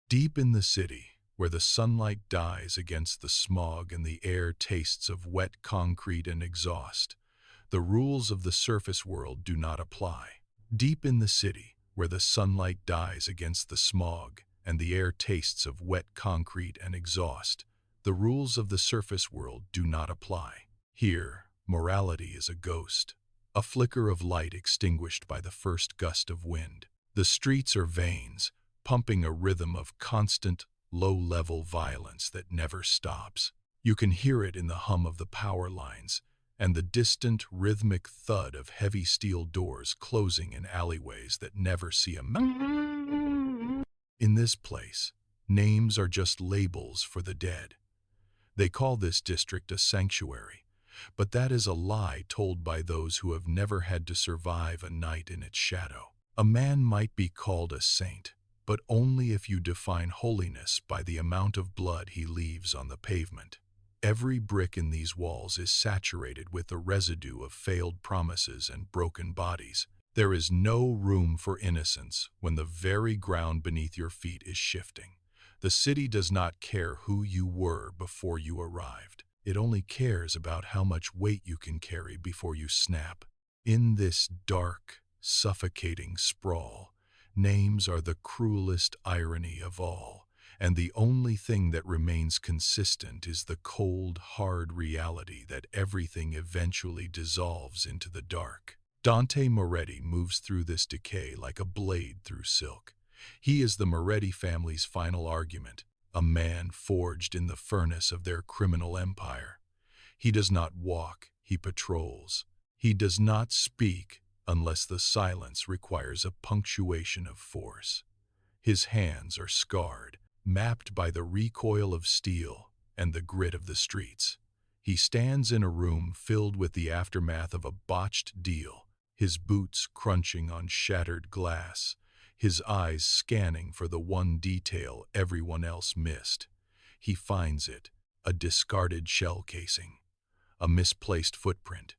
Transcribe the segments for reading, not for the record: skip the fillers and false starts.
Deep in the city, where the sunlight dies against the smog and the air tastes of wet concrete and exhaust, the rules of the surface world do not apply. Deep in the city, where the sunlight dies against the smog and the air tastes of wet concrete and exhaust, the rules of the surface world do not apply. Here, morality is a ghost, a flicker of light extinguished by the first gust of wind. The streets are veins, pumping a rhythm of constant, low-level violence that never stops. You can hear it in the hum of the power lines and the distant, rhythmic thud of heavy steel doors closing in alleyways that never see a man. In this place, names are just labels for the dead. They call this district a sanctuary, but that is a lie told by those who have never had to survive a night in its shadow. A man might be called a saint, but only if you define holiness by the amount of blood he leaves on the pavement. Every brick in these walls is saturated with the residue of failed promises and broken bodies. There is no room for innocence when the very ground beneath your feet is shifting. The city does not care who you were before you arrived. It only cares about how much weight you can carry before you snap. In this dark, suffocating sprawl, names are the cruelest irony of all, and the only thing that remains consistent is the cold, hard reality that everything eventually dissolves into the dark. Dante Moretti moves through this decay like a blade through silk. He is the Moretti family's final argument, a man forged in the furnace of their criminal empire. He does not walk, he patrols. He does not speak unless the silence requires a punctuation of force. His hands are scarred, mapped by the recoil of steel and the grit of the streets. He stands in a room filled with the aftermath of a botched deal, his boots crunching on shattered glass, his eyes scanning for the one detail everyone else missed. He finds it, a discarded shell casing, a misplaced footprint.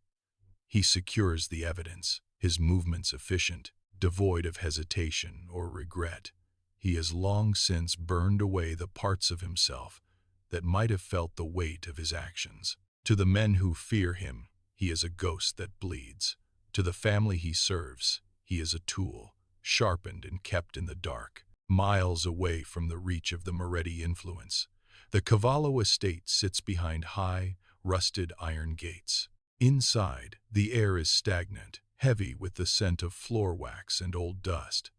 He secures the evidence, his movements efficient, devoid of hesitation or regret. He has long since burned away the parts of himself that might have felt the weight of his actions. To the men who fear him, he is a ghost that bleeds. To the family he serves, he is a tool, sharpened and kept in the dark, miles away from the reach of the Moretti influence. The Cavallo estate sits behind high, rusted iron gates. Inside, the air is stagnant, heavy with the scent of floor wax and old dust.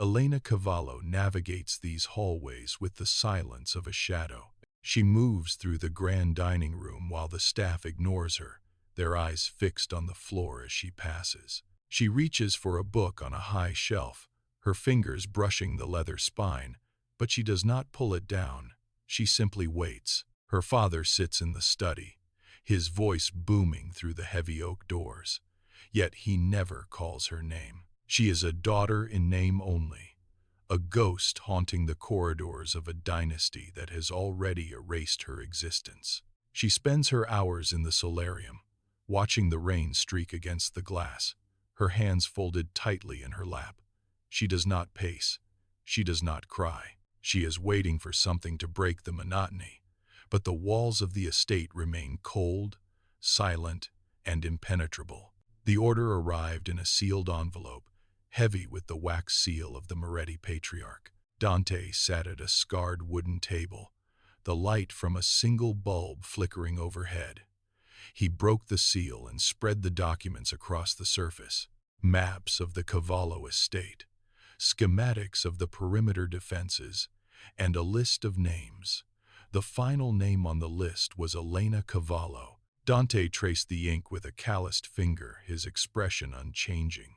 Elena Cavallo navigates these hallways with the silence of a shadow. She moves through the grand dining room while the staff ignores her, their eyes fixed on the floor as she passes. She reaches for a book on a high shelf, her fingers brushing the leather spine, but she does not pull it down. She simply waits. Her father sits in the study, his voice booming through the heavy oak doors. Yet he never calls her name. She is a daughter in name only, a ghost haunting the corridors of a dynasty that has already erased her existence. She spends her hours in the solarium, watching the rain streak against the glass, her hands folded tightly in her lap. She does not pace. She does not cry. She is waiting for something to break the monotony, but the walls of the estate remain cold, silent, and impenetrable. The order arrived in a sealed envelope, heavy with the wax seal of the Moretti patriarch. Dante sat at a scarred wooden table, the light from a single bulb flickering overhead. He broke the seal and spread the documents across the surface. Maps of the Cavallo estate, schematics of the perimeter defenses, and a list of names. The final name on the list was Elena Cavallo. Dante traced the ink with a calloused finger, his expression unchanging.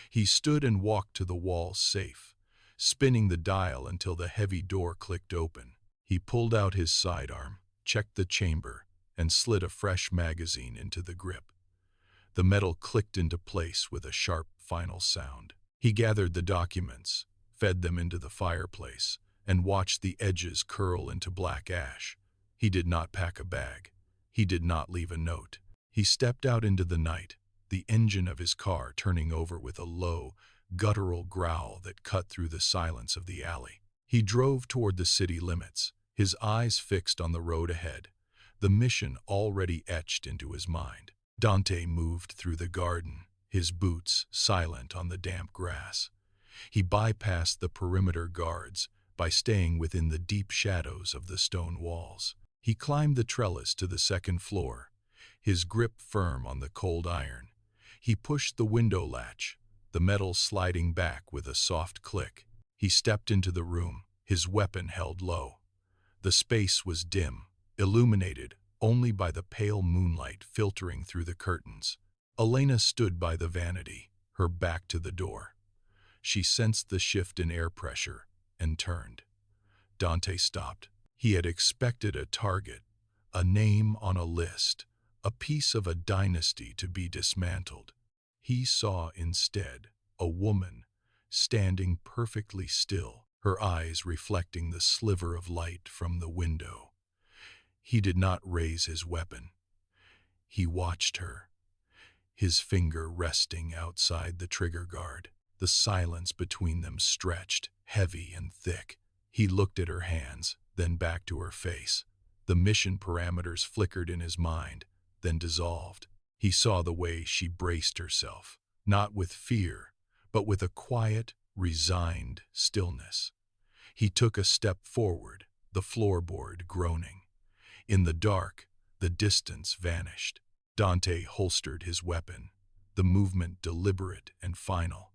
He stood and walked to the wall safe, spinning the dial until the heavy door clicked open. He pulled out his sidearm, checked the chamber, and slid a fresh magazine into the grip. The metal clicked into place with a sharp, final sound. He gathered the documents, fed them into the fireplace, and watched the edges curl into black ash. He did not pack a bag. He did not leave a note. He stepped out into the night, the engine of his car turning over with a low, guttural growl that cut through the silence of the alley. He drove toward the city limits, his eyes fixed on the road ahead, the mission already etched into his mind. Dante moved through the garden, his boots silent on the damp grass. He bypassed the perimeter guards by staying within the deep shadows of the stone walls. He climbed the trellis to the second floor, his grip firm on the cold iron. He pushed the window latch, the metal sliding back with a soft click. He stepped into the room, his weapon held low. The space was dim, illuminated only by the pale moonlight filtering through the curtains. Elena stood by the vanity, her back to the door. She sensed the shift in air pressure and turned. Dante stopped. He had expected a target, a name on a list, a piece of a dynasty to be dismantled. He saw instead a woman standing perfectly still, her eyes reflecting the sliver of light from the window. He did not raise his weapon. He watched her, his finger resting outside the trigger guard. The silence between them stretched, heavy and thick. He looked at her hands, then back to her face. The mission parameters flickered in his mind, then dissolved. He saw the way she braced herself, not with fear, but with a quiet, resigned stillness. He took a step forward, the floorboard groaning. In the dark, the distance vanished. Dante holstered his weapon, the movement deliberate and final.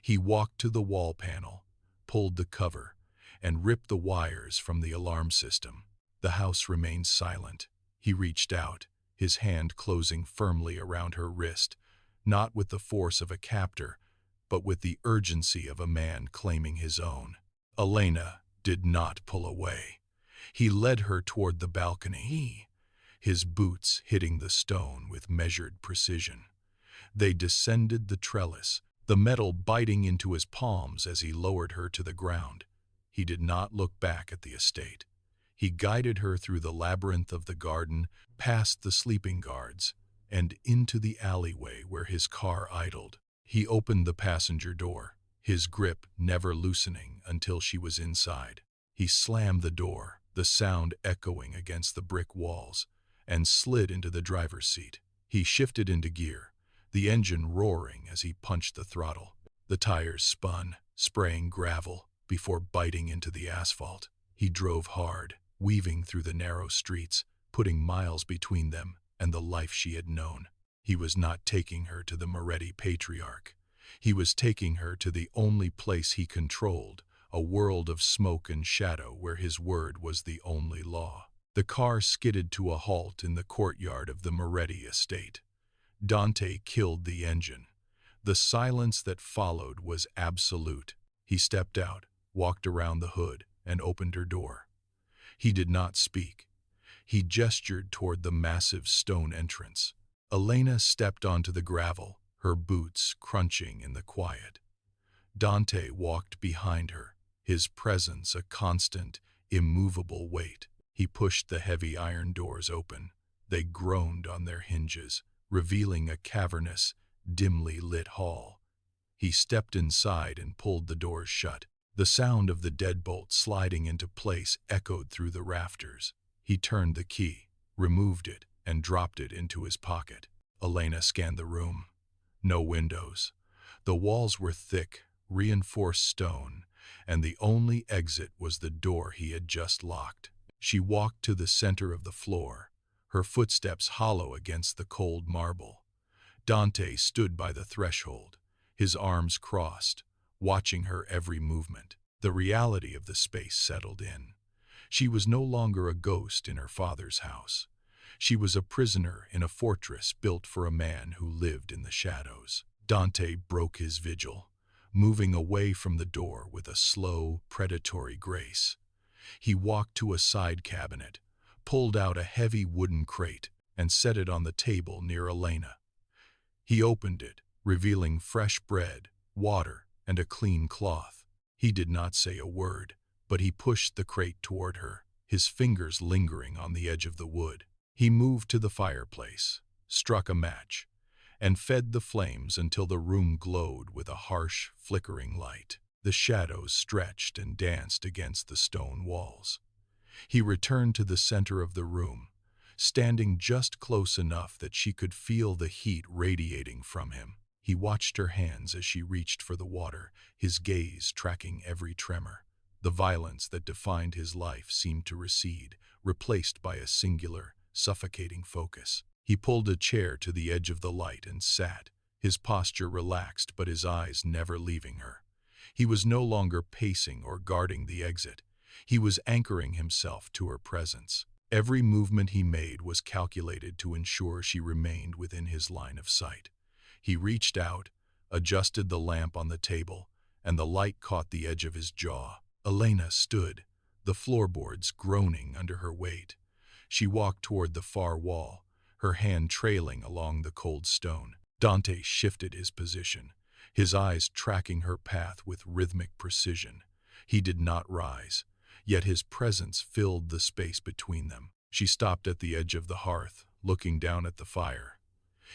He walked to the wall panel, pulled the cover, and ripped the wires from the alarm system. The house remained silent. He reached out, his hand closing firmly around her wrist, not with the force of a captor, but with the urgency of a man claiming his own. Elena did not pull away. He led her toward the balcony, his boots hitting the stone with measured precision. They descended the trellis, the metal biting into his palms as he lowered her to the ground. He did not look back at the estate. He guided her through the labyrinth of the garden, past the sleeping guards, and into the alleyway where his car idled. He opened the passenger door, his grip never loosening until she was inside. He slammed the door, the sound echoing against the brick walls, and slid into the driver's seat. He shifted into gear, the engine roaring as he punched the throttle. The tires spun, spraying gravel before biting into the asphalt. He drove hard, weaving through the narrow streets, putting miles between them and the life she had known. He was not taking her to the Moretti patriarch. He was taking her to the only place he controlled, a world of smoke and shadow where his word was the only law. The car skidded to a halt in the courtyard of the Moretti estate. Dante killed the engine. The silence that followed was absolute. He stepped out, walked around the hood, and opened her door. He did not speak. He gestured toward the massive stone entrance. Elena stepped onto the gravel, her boots crunching in the quiet. Dante walked behind her, his presence a constant, immovable weight. He pushed the heavy iron doors open. They groaned on their hinges, revealing a cavernous, dimly lit hall. He stepped inside and pulled the doors shut. The sound of the deadbolt sliding into place echoed through the rafters. He turned the key, removed it, and dropped it into his pocket. Elena scanned the room. No windows. The walls were thick, reinforced stone, and the only exit was the door he had just locked. She walked to the center of the floor, her footsteps hollow against the cold marble. Dante stood by the threshold, his arms crossed, watching her every movement. The reality of the space settled in. She was no longer a ghost in her father's house. She was a prisoner in a fortress built for a man who lived in the shadows. Dante broke his vigil, moving away from the door with a slow, predatory grace. He walked to a side cabinet, pulled out a heavy wooden crate, and set it on the table near Elena. He opened it, revealing fresh bread, water, and a clean cloth. He did not say a word, but he pushed the crate toward her, his fingers lingering on the edge of the wood. He moved to the fireplace, struck a match, and fed the flames until the room glowed with a harsh, flickering light. The shadows stretched and danced against the stone walls. He returned to the center of the room, standing just close enough that she could feel the heat radiating from him. He watched her hands as she reached for the water, his gaze tracking every tremor. The violence that defined his life seemed to recede, replaced by a singular, suffocating focus. He pulled a chair to the edge of the light and sat, his posture relaxed but his eyes never leaving her. He was no longer pacing or guarding the exit. He was anchoring himself to her presence. Every movement he made was calculated to ensure she remained within his line of sight. He reached out, adjusted the lamp on the table, and the light caught the edge of his jaw. Elena stood, the floorboards groaning under her weight. She walked toward the far wall, her hand trailing along the cold stone. Dante shifted his position, his eyes tracking her path with rhythmic precision. He did not rise, yet his presence filled the space between them. She stopped at the edge of the hearth, looking down at the fire.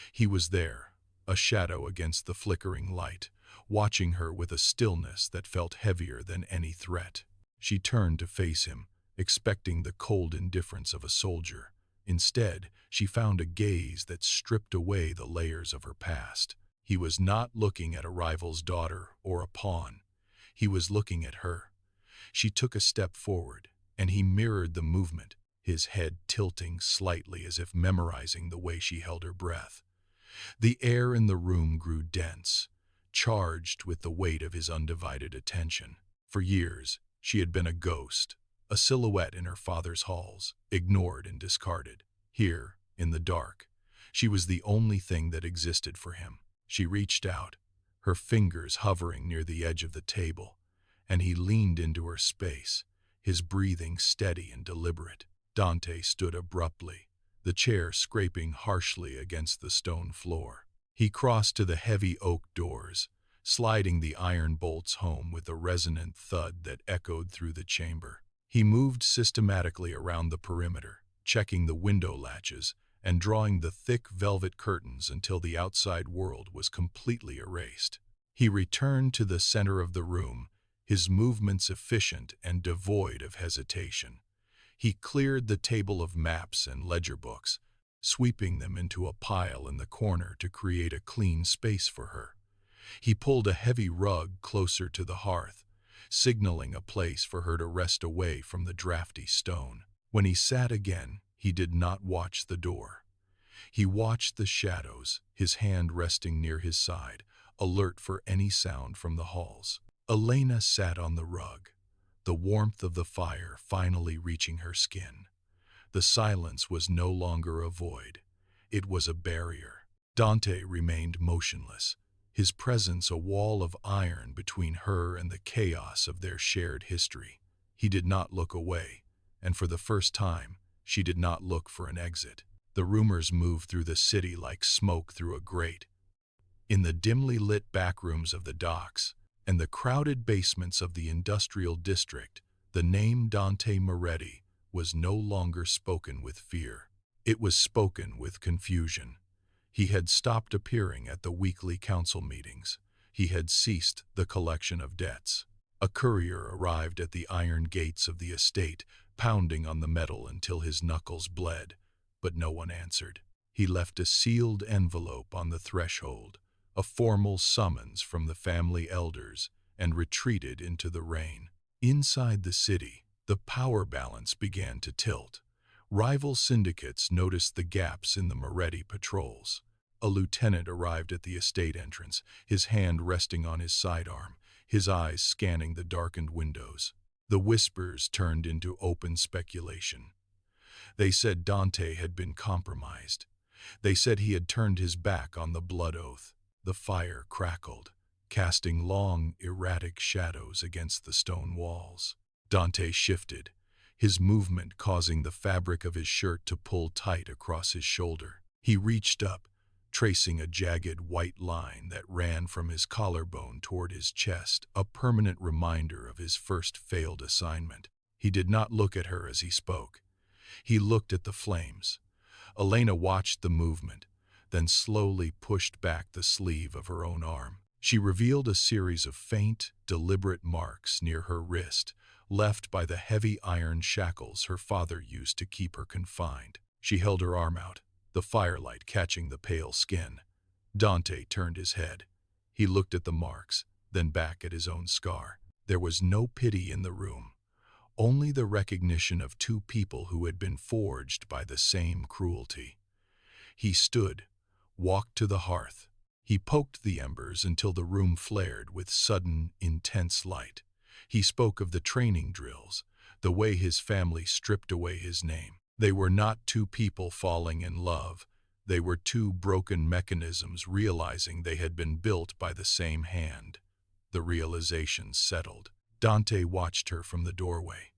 He was there, a shadow against the flickering light, watching her with a stillness that felt heavier than any threat. She turned to face him, expecting the cold indifference of a soldier. Instead, she found a gaze that stripped away the layers of her past. He was not looking at a rival's daughter or a pawn. He was looking at her. She took a step forward, and he mirrored the movement, his head tilting slightly as if memorizing the way she held her breath. The air in the room grew dense, charged with the weight of his undivided attention. For years, she had been a ghost, a silhouette in her father's halls, ignored and discarded. Here, in the dark, she was the only thing that existed for him. She reached out, her fingers hovering near the edge of the table, and he leaned into her space, his breathing steady and deliberate. Dante stood abruptly, the chair scraping harshly against the stone floor. He crossed to the heavy oak doors, sliding the iron bolts home with a resonant thud that echoed through the chamber. He moved systematically around the perimeter, checking the window latches and drawing the thick velvet curtains until the outside world was completely erased. He returned to the center of the room, his movements efficient and devoid of hesitation. He cleared the table of maps and ledger books, sweeping them into a pile in the corner to create a clean space for her. He pulled a heavy rug closer to the hearth, signaling a place for her to rest away from the drafty stone. When he sat again, he did not watch the door. He watched the shadows, his hand resting near his side, alert for any sound from the halls. Elena sat on the rug, the warmth of the fire finally reaching her skin. The silence was no longer a void. It was a barrier. Dante remained motionless, his presence a wall of iron between her and the chaos of their shared history. He did not look away, and for the first time, she did not look for an exit. The rumors moved through the city like smoke through a grate. In the dimly lit backrooms of the docks and the crowded basements of the industrial district, the name Dante Moretti was no longer spoken with fear. It was spoken with confusion. He had stopped appearing at the weekly council meetings. He had ceased the collection of debts. A courier arrived at the iron gates of the estate, pounding on the metal until his knuckles bled, but no one answered. He left a sealed envelope on the threshold, a formal summons from the family elders, and retreated into the rain. Inside the city, the power balance began to tilt. Rival syndicates noticed the gaps in the Moretti patrols. A lieutenant arrived at the estate entrance, his hand resting on his sidearm, his eyes scanning the darkened windows. The whispers turned into open speculation. They said Dante had been compromised. They said he had turned his back on the blood oath. The fire crackled, casting long, erratic shadows against the stone walls. Dante shifted, his movement causing the fabric of his shirt to pull tight across his shoulder. He reached up, tracing a jagged white line that ran from his collarbone toward his chest, a permanent reminder of his first failed assignment. He did not look at her as he spoke. He looked at the flames. Elena watched the movement, then slowly pushed back the sleeve of her own arm. She revealed a series of faint, deliberate marks near her wrist, left by the heavy iron shackles her father used to keep her confined. She held her arm out, the firelight catching the pale skin. Dante turned his head. He looked at the marks, then back at his own scar. There was no pity in the room, only the recognition of two people who had been forged by the same cruelty. He stood, walked to the hearth. He poked the embers until the room flared with sudden, intense light. He spoke of the training drills, the way his family stripped away his name. They were not two people falling in love. They were two broken mechanisms realizing they had been built by the same hand. The realization settled. Dante watched her from the doorway.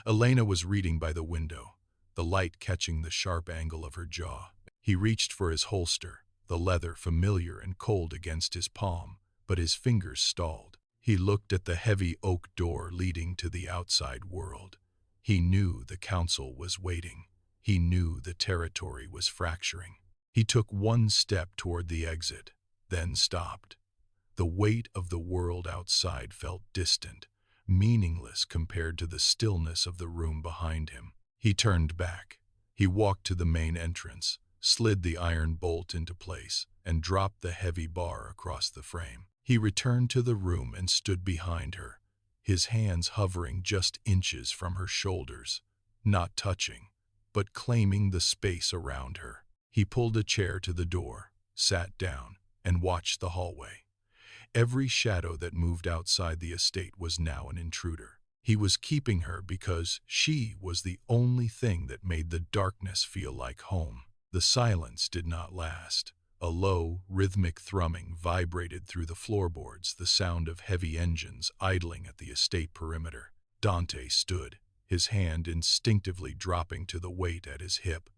Elena was reading by the window, the light catching the sharp angle of her jaw. He reached for his holster, the leather familiar and cold against his palm, but his fingers stalled. He looked at the heavy oak door leading to the outside world. He knew the council was waiting. He knew the territory was fracturing. He took one step toward the exit, then stopped. The weight of the world outside felt distant, meaningless compared to the stillness of the room behind him. He turned back. He walked to the main entrance, slid the iron bolt into place, and dropped the heavy bar across the frame. He returned to the room and stood behind her, his hands hovering just inches from her shoulders, not touching, but claiming the space around her. He pulled a chair to the door, sat down, and watched the hallway. Every shadow that moved outside the estate was now an intruder. He was keeping her because she was the only thing that made the darkness feel like home. The silence did not last. A low, rhythmic thrumming vibrated through the floorboards, the sound of heavy engines idling at the estate perimeter. Dante stood, his hand instinctively dropping to the weight at his hip.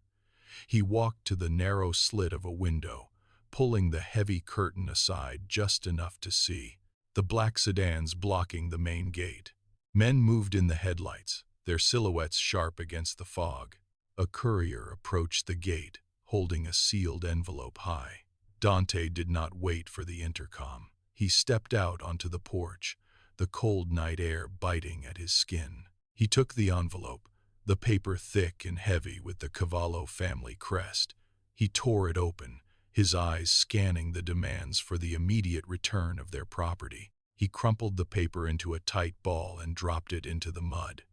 He walked to the narrow slit of a window, pulling the heavy curtain aside just enough to see the black sedans blocking the main gate. Men moved in the headlights, their silhouettes sharp against the fog. A courier approached the gate, holding a sealed envelope high. Dante did not wait for the intercom. He stepped out onto the porch, the cold night air biting at his skin. He took the envelope, the paper thick and heavy with the Cavallo family crest. He tore it open, his eyes scanning the demands for the immediate return of their property. He crumpled the paper into a tight ball and dropped it into the mud.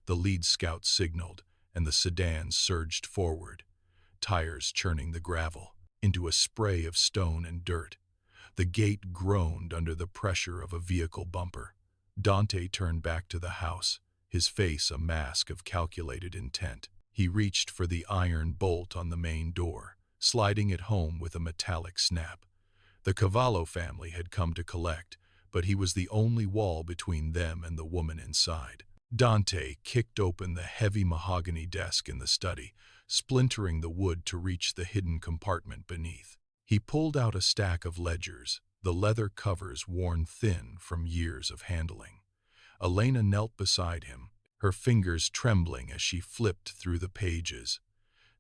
The lead scout signaled, and the sedans surged forward, tires churning the gravel into a spray of stone and dirt. The gate groaned under the pressure of a vehicle bumper. Dante turned back to the house, his face a mask of calculated intent. He reached for the iron bolt on the main door, sliding it home with a metallic snap. The Cavallo family had come to collect, but he was the only wall between them and the woman inside. Dante kicked open the heavy mahogany desk in the study, splintering the wood to reach the hidden compartment beneath. He pulled out a stack of ledgers, the leather covers worn thin from years of handling. Elena knelt beside him, her fingers trembling as she flipped through the pages.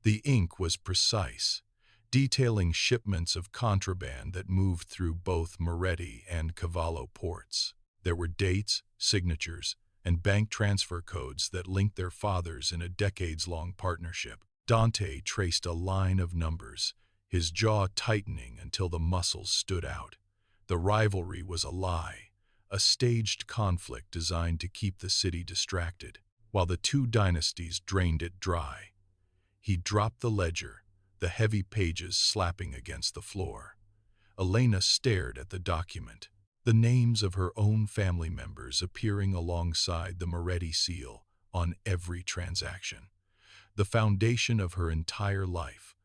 The ink was precise, detailing shipments of contraband that moved through both Moretti and Cavallo ports. There were dates, signatures, and bank transfer codes that linked their fathers in a decades-long partnership. Dante traced a line of numbers, his jaw tightening until the muscles stood out. The rivalry was a lie, a staged conflict designed to keep the city distracted, while the two dynasties drained it dry. He dropped the ledger, the heavy pages slapping against the floor. Elena stared at the document, the names of her own family members appearing alongside the Moretti seal on every transaction. The foundation of her entire life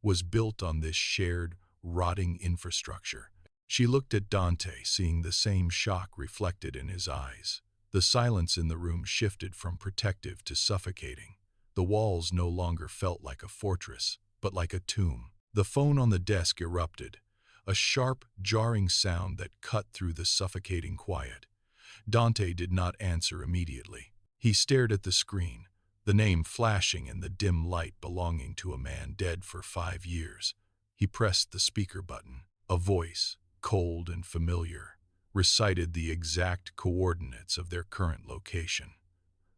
was built on this shared, rotting infrastructure. She looked at Dante, seeing the same shock reflected in his eyes. The silence in the room shifted from protective to suffocating. The walls no longer felt like a fortress, but like a tomb. The phone on the desk erupted, a sharp, jarring sound that cut through the suffocating quiet. Dante did not answer immediately. He stared at the screen, the name flashing in the dim light belonging to a man dead for 5 years. He pressed the speaker button. A voice, cold and familiar, recited the exact coordinates of their current location.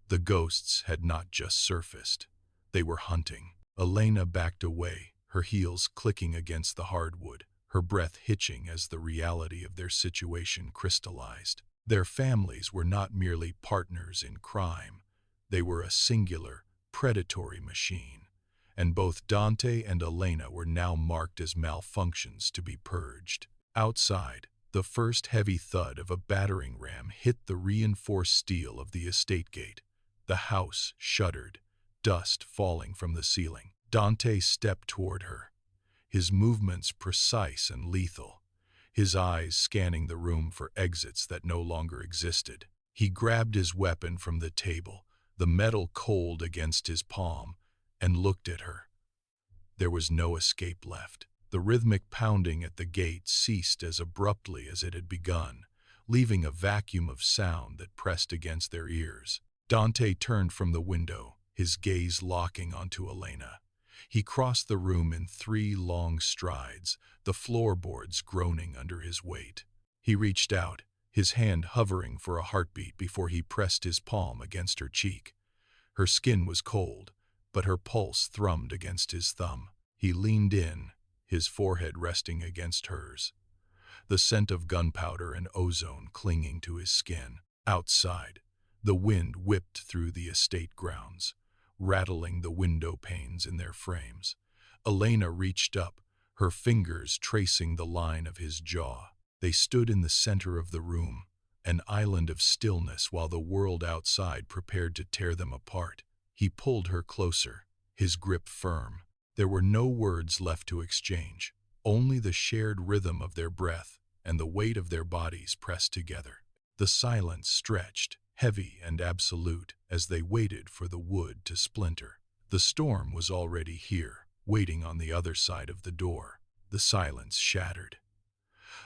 The ghosts had not just surfaced. They were hunting. Elena backed away, her heels clicking against the hardwood, her breath hitching as the reality of their situation crystallized. Their families were not merely partners in crime. They were a singular, predatory machine. And both Dante and Elena were now marked as malfunctions to be purged. Outside, the first heavy thud of a battering ram hit the reinforced steel of the estate gate. The house shuddered, dust falling from the ceiling. Dante stepped toward her, his movements precise and lethal, his eyes scanning the room for exits that no longer existed. He grabbed his weapon from the table, the metal cold against his palm, and looked at her. There was no escape left. The rhythmic pounding at the gate ceased as abruptly as it had begun, leaving a vacuum of sound that pressed against their ears. Dante turned from the window, his gaze locking onto Elena. He crossed the room in 3 long strides, the floorboards groaning under his weight. He reached out, his hand hovering for a heartbeat before he pressed his palm against her cheek. Her skin was cold, but her pulse thrummed against his thumb. He leaned in, his forehead resting against hers, the scent of gunpowder and ozone clinging to his skin. Outside, the wind whipped through the estate grounds, rattling the window panes in their frames. Elena reached up, her fingers tracing the line of his jaw. They stood in the center of the room, an island of stillness while the world outside prepared to tear them apart. He pulled her closer, his grip firm. There were no words left to exchange, only the shared rhythm of their breath and the weight of their bodies pressed together. The silence stretched, heavy and absolute, as they waited for the wood to splinter. The storm was already here, waiting on the other side of the door. The silence shattered.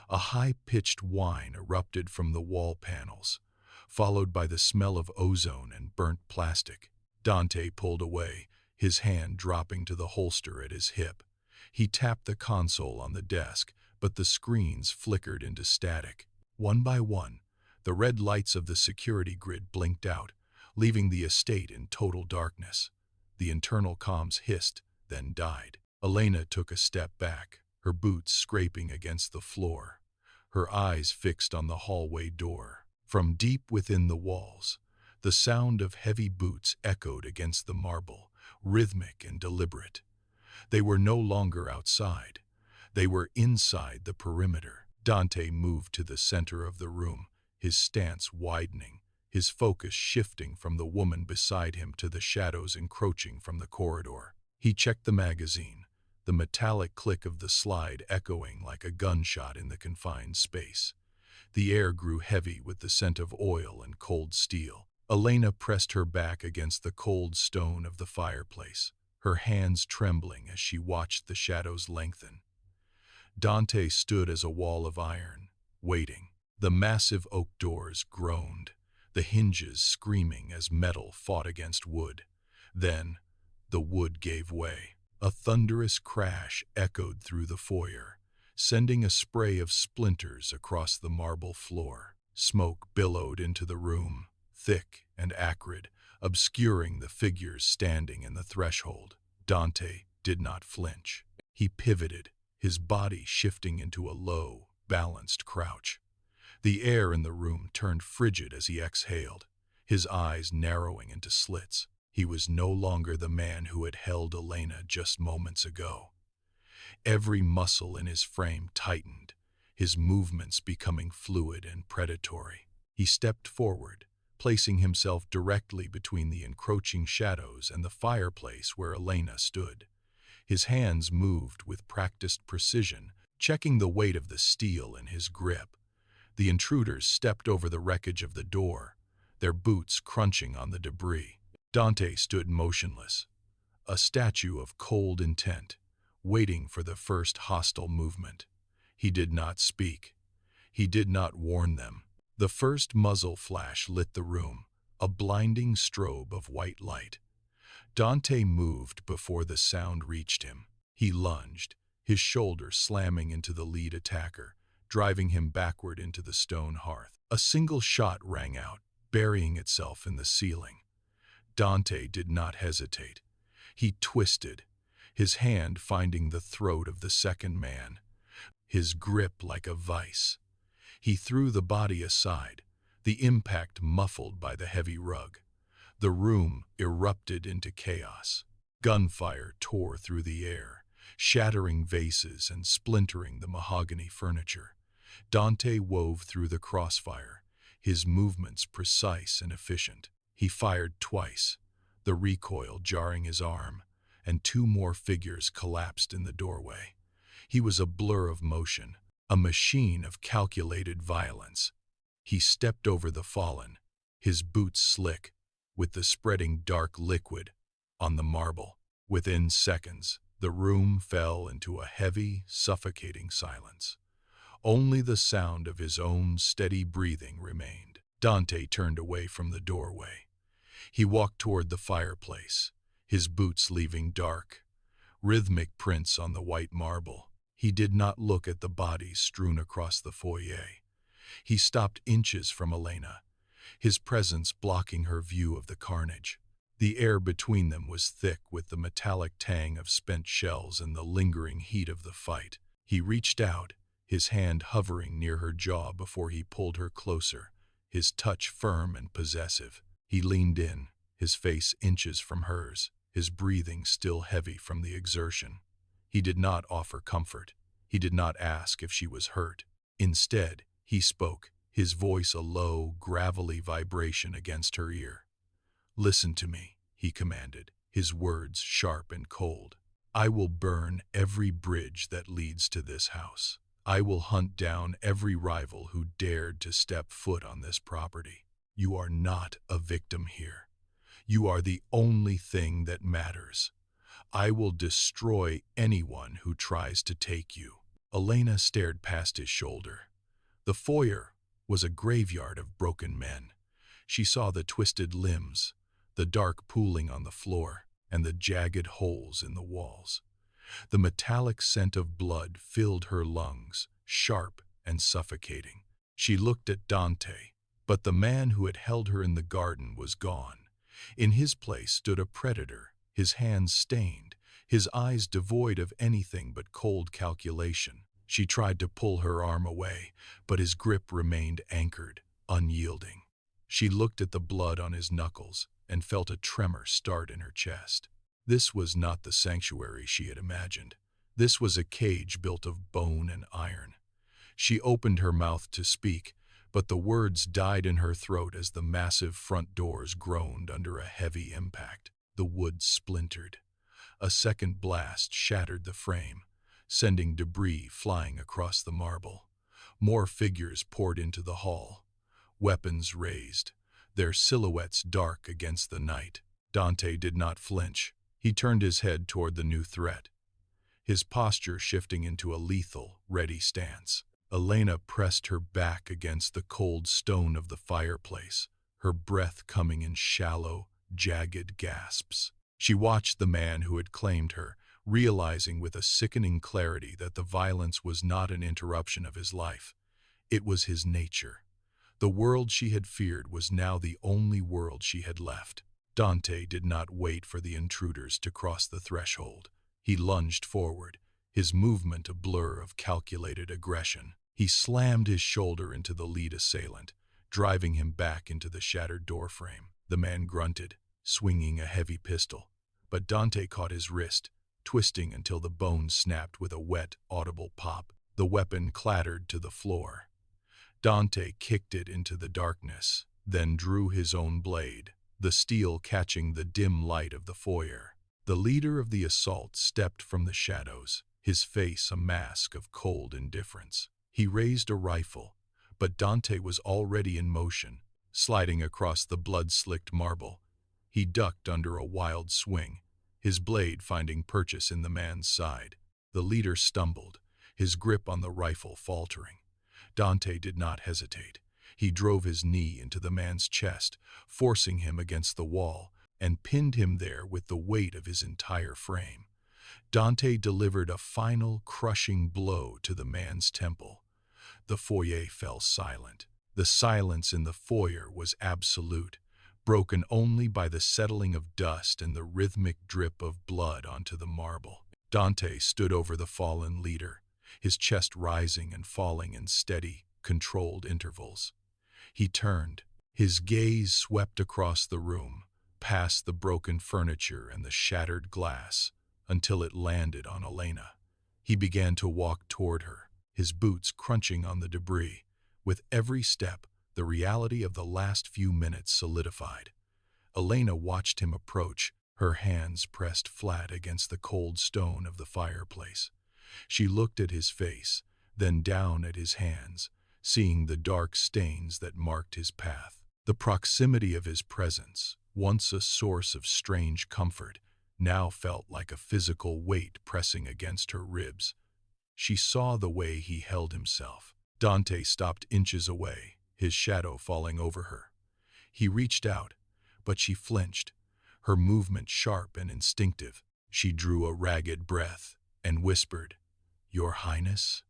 A high-pitched whine erupted from the wall panels, followed by the smell of ozone and burnt plastic. Dante pulled away, his hand dropping to the holster at his hip. He tapped the console on the desk, but the screens flickered into static. One by one, the red lights of the security grid blinked out, leaving the estate in total darkness. The internal comms hissed, then died. Elena took a step back, her boots scraping against the floor, her eyes fixed on the hallway door. From deep within the walls, the sound of heavy boots echoed against the marble, rhythmic and deliberate. They were no longer outside. They were inside the perimeter. Dante moved to the center of the room, his stance widening, his focus shifting from the woman beside him to the shadows encroaching from the corridor. He checked the magazine, the metallic click of the slide echoing like a gunshot in the confined space. The air grew heavy with the scent of oil and cold steel. Elena pressed her back against the cold stone of the fireplace, her hands trembling as she watched the shadows lengthen. Dante stood as a wall of iron, waiting. The massive oak doors groaned, the hinges screaming as metal fought against wood. Then, the wood gave way. A thunderous crash echoed through the foyer, sending a spray of splinters across the marble floor. Smoke billowed into the room, thick and acrid, obscuring the figures standing in the threshold. Dante did not flinch. He pivoted, his body shifting into a low, balanced crouch. The air in the room turned frigid as he exhaled, his eyes narrowing into slits. He was no longer the man who had held Elena just moments ago. Every muscle in his frame tightened, his movements becoming fluid and predatory. He stepped forward, placing himself directly between the encroaching shadows and the fireplace where Elena stood. His hands moved with practiced precision, checking the weight of the steel in his grip. The intruders stepped over the wreckage of the door, their boots crunching on the debris. Dante stood motionless, a statue of cold intent, waiting for the first hostile movement. He did not speak. He did not warn them. The first muzzle flash lit the room, a blinding strobe of white light. Dante moved before the sound reached him. He lunged, his shoulder slamming into the lead attacker, driving him backward into the stone hearth. A single shot rang out, burying itself in the ceiling. Dante did not hesitate. He twisted, his hand finding the throat of the second man, his grip like a vice. He threw the body aside, the impact muffled by the heavy rug. The room erupted into chaos. Gunfire tore through the air, shattering vases and splintering the mahogany furniture. Dante wove through the crossfire, his movements precise and efficient. He fired twice, the recoil jarring his arm, and two more figures collapsed in the doorway. He was a blur of motion, a machine of calculated violence. He stepped over the fallen, his boots slick, with the spreading dark liquid on the marble. Within seconds, the room fell into a heavy, suffocating silence. Only the sound of his own steady breathing remained. Dante turned away from the doorway. He walked toward the fireplace, his boots leaving dark, rhythmic prints on the white marble. He did not look at the bodies strewn across the foyer. He stopped inches from Elena, his presence blocking her view of the carnage. The air between them was thick with the metallic tang of spent shells and the lingering heat of the fight. He reached out, his hand hovering near her jaw before he pulled her closer, his touch firm and possessive. He leaned in, his face inches from hers, his breathing still heavy from the exertion. He did not offer comfort. He did not ask if she was hurt. Instead, he spoke, his voice a low, gravelly vibration against her ear. "Listen to me," he commanded, his words sharp and cold. "I will burn every bridge that leads to this house. I will hunt down every rival who dared to step foot on this property. You are not a victim here. You are the only thing that matters. I will destroy anyone who tries to take you." Elena stared past his shoulder. The foyer was a graveyard of broken men. She saw the twisted limbs, the dark pooling on the floor, and the jagged holes in the walls. The metallic scent of blood filled her lungs, sharp and suffocating. She looked at Dante, but the man who had held her in the garden was gone. In his place stood a predator, his hands stained, his eyes devoid of anything but cold calculation. She tried to pull her arm away, but his grip remained anchored, unyielding. She looked at the blood on his knuckles and felt a tremor start in her chest. This was not the sanctuary she had imagined. This was a cage built of bone and iron. She opened her mouth to speak, but the words died in her throat as the massive front doors groaned under a heavy impact. The wood splintered. A second blast shattered the frame, sending debris flying across the marble. More figures poured into the hall, weapons raised, their silhouettes dark against the night. Dante did not flinch. He turned his head toward the new threat, his posture shifting into a lethal, ready stance. Elena pressed her back against the cold stone of the fireplace, her breath coming in shallow, jagged gasps. She watched the man who had claimed her, realizing with a sickening clarity that the violence was not an interruption of his life. It was his nature. The world she had feared was now the only world she had left. Dante did not wait for the intruders to cross the threshold. He lunged forward, his movement a blur of calculated aggression. He slammed his shoulder into the lead assailant, driving him back into the shattered doorframe. The man grunted, swinging a heavy pistol, but Dante caught his wrist, twisting until the bone snapped with a wet, audible pop. The weapon clattered to the floor. Dante kicked it into the darkness, then drew his own blade, the steel catching the dim light of the foyer. The leader of the assault stepped from the shadows, his face a mask of cold indifference. He raised a rifle, but Dante was already in motion, sliding across the blood-slicked marble. He ducked under a wild swing, his blade finding purchase in the man's side. The leader stumbled, his grip on the rifle faltering. Dante did not hesitate. He drove his knee into the man's chest, forcing him against the wall, and pinned him there with the weight of his entire frame. Dante delivered a final, crushing blow to the man's temple. The foyer fell silent. The silence in the foyer was absolute, broken only by the settling of dust and the rhythmic drip of blood onto the marble. Dante stood over the fallen leader, his chest rising and falling in steady, controlled intervals. He turned. His gaze swept across the room, past the broken furniture and the shattered glass, until it landed on Elena. He began to walk toward her, his boots crunching on the debris. With every step, the reality of the last few minutes solidified. Elena watched him approach, her hands pressed flat against the cold stone of the fireplace. She looked at his face, then down at his hands, seeing the dark stains that marked his path. The proximity of his presence, once a source of strange comfort, now felt like a physical weight pressing against her ribs. She saw the way he held himself. Dante stopped inches away, his shadow falling over her. He reached out, but she flinched, her movement sharp and instinctive. She drew a ragged breath and whispered, "Your Highness,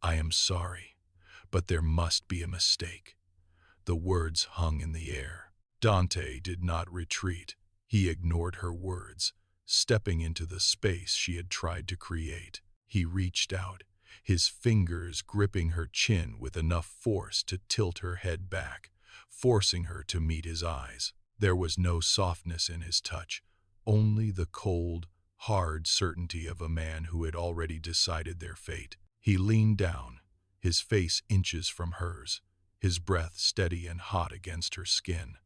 I am sorry, but there must be a mistake." The words hung in the air. Dante did not retreat. He ignored her words, stepping into the space she had tried to create. He reached out, his fingers gripping her chin with enough force to tilt her head back, forcing her to meet his eyes. There was no softness in his touch, only the cold, hard certainty of a man who had already decided their fate. He leaned down, his face inches from hers, his breath steady and hot against her skin.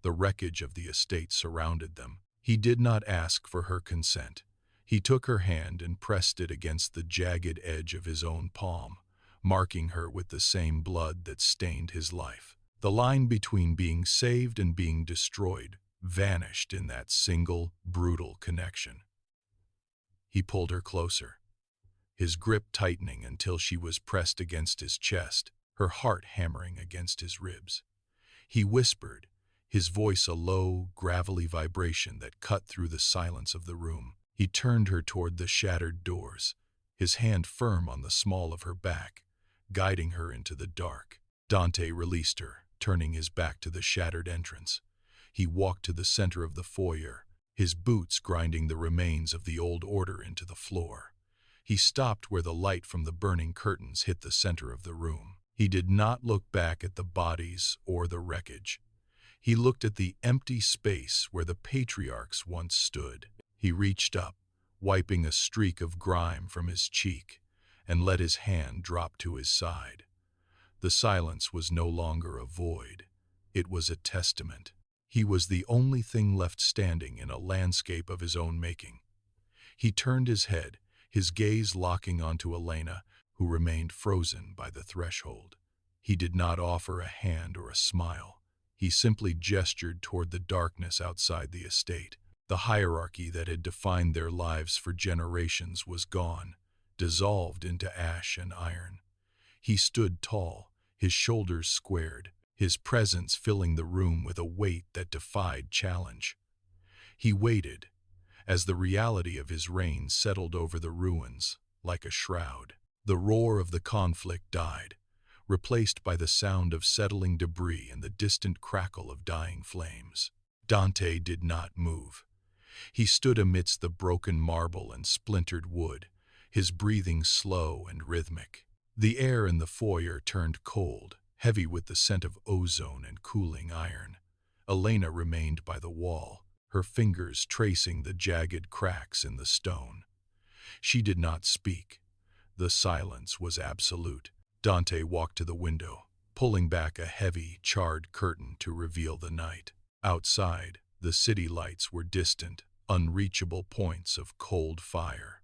The wreckage of the estate surrounded them. He did not ask for her consent. He took her hand and pressed it against the jagged edge of his own palm, marking her with the same blood that stained his life. The line between being saved and being destroyed vanished in that single, brutal connection. He pulled her closer, his grip tightening until she was pressed against his chest, her heart hammering against his ribs. He whispered, his voice a low, gravelly vibration that cut through the silence of the room. He turned her toward the shattered doors, his hand firm on the small of her back, guiding her into the dark. Dante released her, turning his back to the shattered entrance. He walked to the center of the foyer, his boots grinding the remains of the old order into the floor. He stopped where the light from the burning curtains hit the center of the room. He did not look back at the bodies or the wreckage. He looked at the empty space where the patriarchs once stood. He reached up, wiping a streak of grime from his cheek, and let his hand drop to his side. The silence was no longer a void. It was a testament. He was the only thing left standing in a landscape of his own making. He turned his head, his gaze locking onto Elena, who remained frozen by the threshold. He did not offer a hand or a smile. He simply gestured toward the darkness outside the estate. The hierarchy that had defined their lives for generations was gone, dissolved into ash and iron. He stood tall, his shoulders squared, his presence filling the room with a weight that defied challenge. He waited, as the reality of his reign settled over the ruins like a shroud. The roar of the conflict died, replaced by the sound of settling debris and the distant crackle of dying flames. Dante did not move. He stood amidst the broken marble and splintered wood, his breathing slow and rhythmic. The air in the foyer turned cold, heavy with the scent of ozone and cooling iron. Elena remained by the wall, her fingers tracing the jagged cracks in the stone. She did not speak. The silence was absolute. Dante walked to the window, pulling back a heavy, charred curtain to reveal the night. Outside, the city lights were distant, unreachable points of cold fire.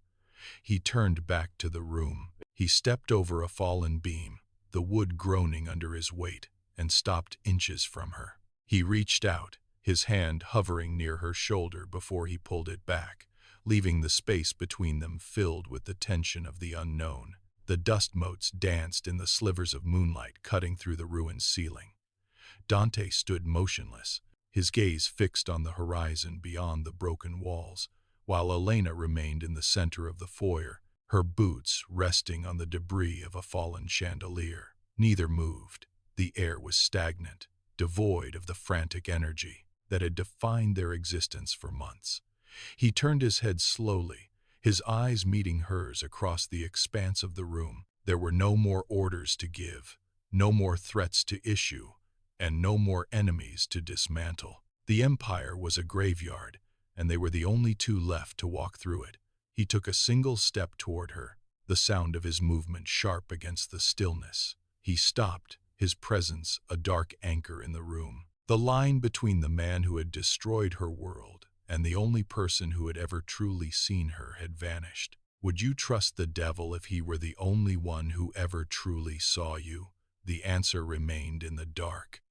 He turned back to the room. He stepped over a fallen beam, the wood groaning under his weight, and stopped inches from her. He reached out, his hand hovering near her shoulder before he pulled it back, leaving the space between them filled with the tension of the unknown. The dust motes danced in the slivers of moonlight cutting through the ruined ceiling. Dante stood motionless, his gaze fixed on the horizon beyond the broken walls, while Elena remained in the center of the foyer, her boots resting on the debris of a fallen chandelier. Neither moved. The air was stagnant, devoid of the frantic energy that had defined their existence for months. He turned his head slowly, his eyes meeting hers across the expanse of the room. There were no more orders to give, no more threats to issue, and no more enemies to dismantle. The Empire was a graveyard, and they were the only two left to walk through it. He took a single step toward her, the sound of his movement sharp against the stillness. He stopped, his presence a dark anchor in the room. The line between the man who had destroyed her world and the only person who had ever truly seen her had vanished. Would you trust the devil if he were the only one who ever truly saw you? The answer remained in the dark.